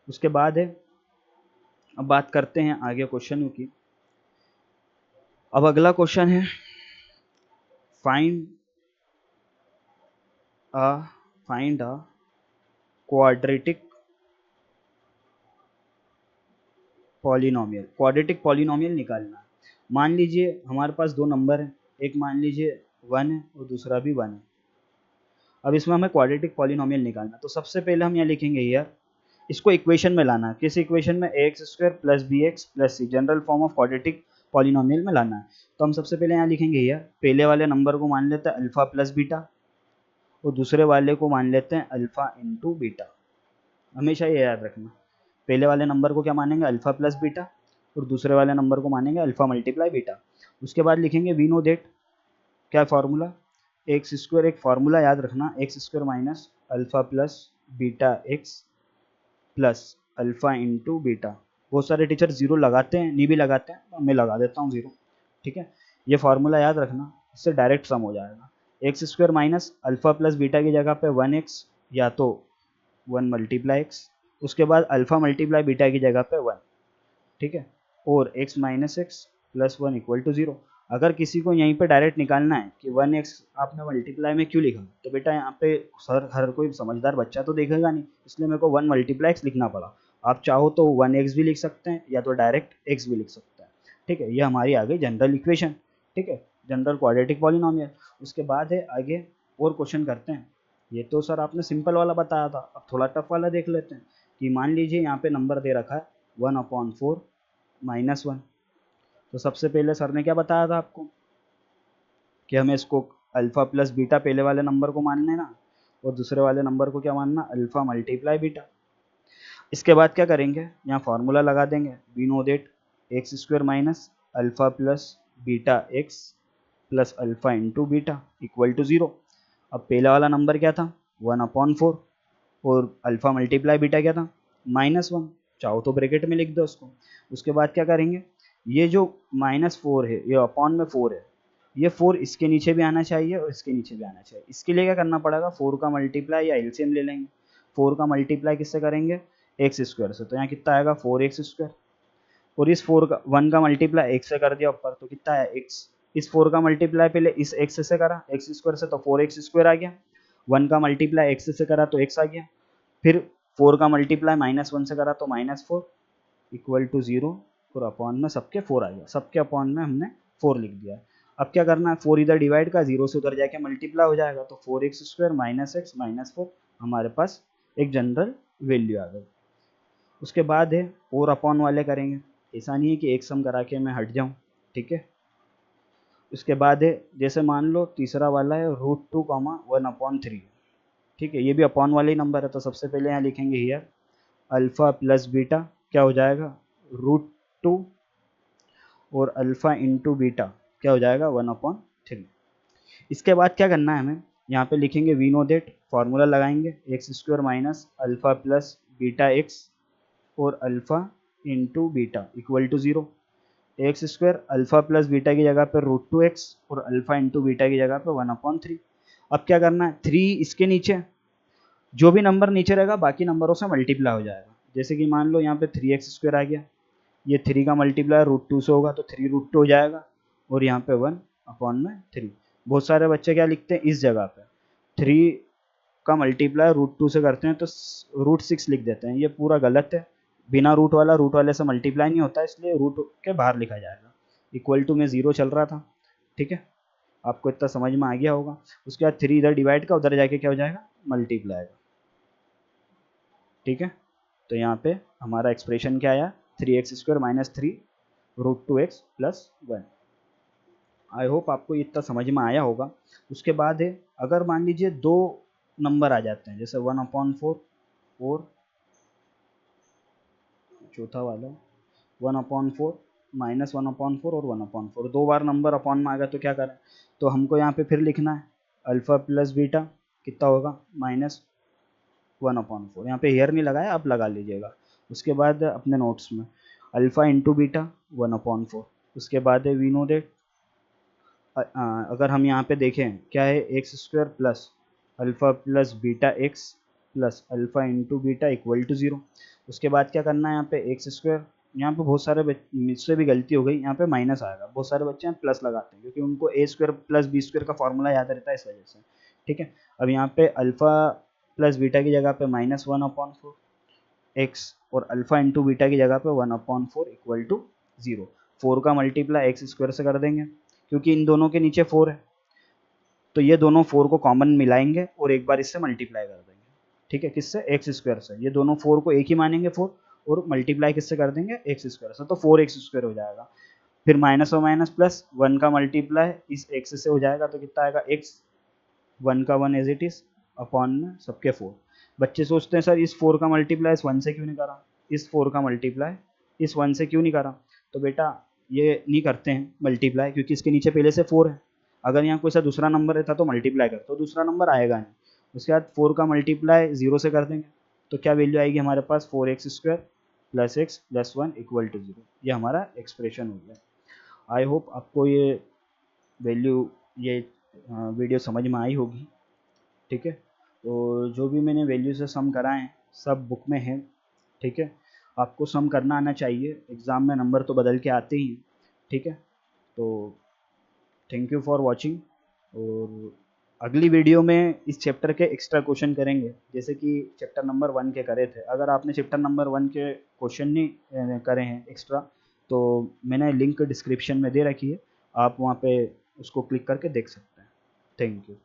उसके बाद है, अब बात करते हैं आगे क्वेश्चन की। अब अगला क्वेश्चन है find a quadratic polynomial, quadratic polynomial निकालना है। मान लीजिए हमारे पास दो नंबर है, एक मान लीजिए 1 है और दूसरा भी 1 है। अब इसमें हमें क्वाड्रेटिक पॉलिनोमियल निकालना, तो सबसे पहले हम यहाँ लिखेंगे यार, इसको इक्वेशन में लाना है। किस इक्वेशन में, x square plus b x plus c, general form of quadratic polynomial में लाना है। तो हम सबसे पहले यहाँ लिखेंगे यार, पहले वाले नंबर को मान लेते हैं अल्फा प्लस बीटा और दूसरे वाले को मान लेते हैं अल्फा इंटू बीटा। हमेशा ये याद रखना, पहले वाले नंबर को क्या मानेंगे, अल्फा प्लस बीटा, और दूसरे वाले नंबर को मानेंगे अल्फा मल्टीप्लाई बीटा। उसके बाद लिखेंगे वी नो देट, क्या फार्मूला, एक्स स्क्वायर, एक फार्मूला याद रखना, x square minus alpha plus beta x plus alpha into beta. बहुत सारे टीचर जीरो लगाते हैं, नहीं भी लगाते हैं, मैं लगा देता हूँ जीरो, ठीक है। ये फार्मूला याद रखना, इससे डायरेक्ट सम हो जाएगा। X square minus alpha plus beta की जगह पे 1x या तो 1 मल्टीप्लाई एक्स, उसके बाद अल्फा मल्टीप्लाई बीटा की जगह पे 1, ठीक है, और x minus x plus 1 equal to 0। अगर किसी को यहीं पे डायरेक्ट निकालना है कि 1x आपने मल्टीप्लाई में क्यों लिखा, तो बेटा यहाँ पे सर हर कोई समझदार बच्चा तो देखेगा नहीं, इसलिए मेरे को 1 मल्टीप्लाई एक्स लिखना पड़ा। आप चाहो तो 1x भी लिख सकते हैं या तो डायरेक्ट x भी लिख सकते हैं, ठीक है। ये हमारी आ गई जनरल इक्वेशन, ठीक है, जनरल क्वाड्रेटिक पॉलिनोमियल। उसके बाद है आगे और क्वेश्चन करते हैं। ये तो सर आपने सिंपल वाला बताया था, अब थोड़ा टफ वाला देख लेते हैं। कि मान लीजिए यहाँ पे नंबर दे रखा है 1/4 माइनस 1। तो सबसे पहले सर ने क्या बताया था आपको कि हमें इसको अल्फा प्लस बीटा पहले वाले नंबर को मानना है ना, और दूसरे वाले नंबर को क्या मानना, अल्फा मल्टीप्लाई बीटा। इसके बाद क्या करेंगे, यहाँ फार्मूला लगा देंगे, we know that x square minus alpha plus beta x plus alpha into beta equal to 0। अब पहला वाला नंबर क्या था 1/4 और अल्फा मल्टीप्लाई बीटा क्या था -1, चाहो तो ब्रैकेट में लिख दो उसको। उसके बाद क्या करेंगे, ये जो -4 है ये अपॉन में 4 है, ये 4 इसके नीचे भी आना चाहिए और इसके नीचे भी आना चाहिए। इसके लिए क्या करना पड़ेगा, 4 का मल्टीप्लाई या एलसीएम ले लेंगे। 4 का मल्टीप्लाई किससे करेंगे, एक्स स्क्वायर से, तो यहाँ कितना आएगा 4x स्क्वायर, और इस 4 का 1 का मल्टीप्लाई x से कर दिया ऊपर, तो कितना है x। इस 4 का मल्टीप्लाई पहले इस x से करा x स्क्वायर से, तो 4x स्क्वायर आ गया। 1 का मल्टीप्लाई x से करा तो x आ गया, फिर 4 का मल्टीप्लाई -1 से करा तो -4 इक्वल टू 0, और अपॉन में सबके 4 आ गया, सबके अपॉन में हमने 4 लिख दिया। अब क्या करना है, 4 इधर डिवाइड का 0 से उधर जाके मल्टीप्लाई हो जाएगा, तो 4x square minus x minus 4 हमारे पास एक जनरल वैल्यू आ गई। उसके बाद है और अपॉन वाले करेंगे, ऐसा नहीं है कि एक सम करा के मैं हट जाऊँ, ठीक है। उसके बाद है जैसे मान लो तीसरा वाला है √2, 1/3, ठीक है, ये भी अपॉन वाले ही नंबर है। तो सबसे पहले यहाँ लिखेंगे हियर अल्फा प्लस बीटा क्या हो जाएगा √2 और अल्फा इंटू बीटा क्या हो जाएगा 1/3। इसके बाद क्या करना है हमें, यहाँ पे लिखेंगे वी नो देट, फार्मूला लगाएंगे x square minus alpha plus beta x और alpha into beta equal to 0। X square alpha plus beta की जगह पर √2x और अल्फा इंटू बीटा की जगह पर 1/3। अब क्या करना है, 3 इसके नीचे, जो भी नंबर नीचे रहेगा बाकी नंबरों से मल्टीप्लाई हो जाएगा। जैसे कि मान लो यहाँ पे 3x स्क्वायर आ गया, ये 3 का मल्टीप्लाई √2 से होगा तो 3√2 हो जाएगा, और यहाँ पे 1/3। बहुत सारे बच्चे क्या लिखते हैं इस जगह पे 3 का मल्टीप्लाई √2 से करते हैं तो √6 लिख देते हैं, ये पूरा गलत है। बिना रूट वाले से मल्टीप्लाई नहीं होता, इसलिए रूट के बाहर लिखा जाएगा। इक्वल टू में 0 चल रहा था, ठीक है, आपको इतना समझ में आ गया होगा। उसके बाद 3 इधर डिवाइड का, उधर जाके क्या हो जाएगा, मल्टीप्लाई का, ठीक है। तो यहाँ पे हमारा एक्सप्रेशन क्या आया, 3x² - 3 √2x + 1। आई होप आपको इतना समझ में आया होगा। उसके बाद है, अगर मान लीजिए दो नंबर आ जाते हैं, जैसे 1/4 और चौथा वाला 1/4 -1/4 और 1/4, दो बार नंबर अपॉन में आ गया तो क्या करें, तो हमको यहाँ पे फिर लिखना है अल्फ़ा प्लस बीटा कितना होगा, -1/4। यहाँ पे हेयर नहीं लगाया, आप लगा लीजिएगा। उसके बाद अपने नोट्स में अल्फ़ा इंटू बीटा 1/4। उसके बाद है वी नो दैट, अगर हम यहाँ पे देखें क्या है, x² plus alpha plus beta x plus alpha into beta equal to 0। उसके बाद क्या करना है, यहाँ पे x², यहाँ पे बहुत सारे मुझसे भी गलती हो गई, यहाँ पे माइनस आएगा, बहुत सारे बच्चे हैं प्लस लगाते हैं क्योंकि उनको a² प्लस b² का फॉर्मूला याद रहता है इस वजह से, ठीक है। अब यहाँ पे अल्फ़ा प्लस बीटा की जगह पे -1/4 एक्स और अल्फ़ा इंटू बीटा की जगह पे 1/4 इक्वल टू 0। 4 का मल्टीप्लाई x² से कर देंगे क्योंकि इन दोनों के नीचे 4 है, तो ये दोनों 4 को कॉमन मिलाएंगे और एक बार इससे मल्टीप्लाई कर देंगे, ठीक है, किससे, x² से। ये दोनों 4 को एक ही मानेंगे 4, और मल्टीप्लाई किससे कर देंगे, x² से, तो 4x² हो जाएगा। फिर माइनस और माइनस प्लस, 1 का मल्टीप्लाई इस x से हो जाएगा, तो कितना आएगा, x, 1 का 1 एज इट इज अपॉन में सबके 4। बच्चे सोचते हैं सर इस 4 का मल्टीप्लाई इस 1 से क्यों नहीं करा, इस 4 का मल्टीप्लाई इस 1 से क्यों नहीं करा, तो बेटा ये नहीं करते हैं मल्टीप्लाई क्योंकि इसके नीचे पहले से 4 है। अगर यहाँ कोई सा दूसरा नंबर रहता तो मल्टीप्लाई करते, तो दूसरा नंबर आएगा नहीं। उसके बाद 4 का मल्टीप्लाई 0 से कर देंगे, तो क्या वैल्यू आएगी हमारे पास, 4x² + x + 1 इक्वल टू 0। ये हमारा एक्सप्रेशन हो गया। आई होप आपको ये वैल्यू, ये वीडियो समझ में आई होगी, ठीक है। तो जो भी मैंने वैल्यू से सम कराए हैं सब बुक में है, ठीक है। आपको सम करना आना चाहिए, एग्ज़ाम में नंबर तो बदल के आते ही हैं, ठीक है। तो थैंक यू फॉर वॉचिंग, और अगली वीडियो में इस चैप्टर के एक्स्ट्रा क्वेश्चन करेंगे, जैसे कि चैप्टर नंबर 1 के करे थे। अगर आपने चैप्टर नंबर 1 के क्वेश्चन नहीं करे हैं एक्स्ट्रा, तो मैंने लिंक डिस्क्रिप्शन में दे रखी है, आप वहाँ पे उसको क्लिक करके देख सकते हैं। Thank you.